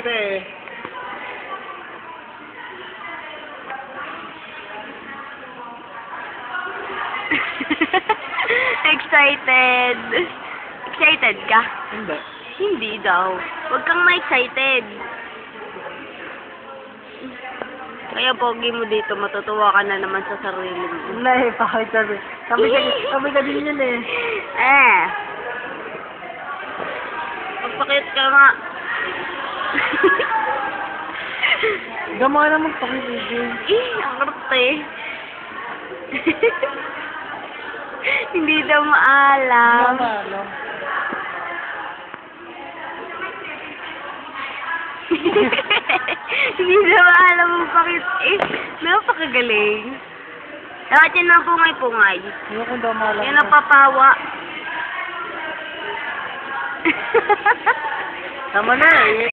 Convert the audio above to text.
eh. Excited. Excited ka? Hindi. Hindi daw. Huwag kang ma-excited. Kaya pogi mo dito, matutuwa ka na naman sa sarili mo. Hindi, bakit sabi? Sabi ka din yun eh. Magpakit ka nga. Gama na magpakibigay. Ang arte. Hindi daw maalam. Gama, ano? Hindi daw maalam ang pakit. Napakagaling. Dapat yan ang pungay-pungay. Hindi ko daw malam. Yan napapawa. Tama na eh.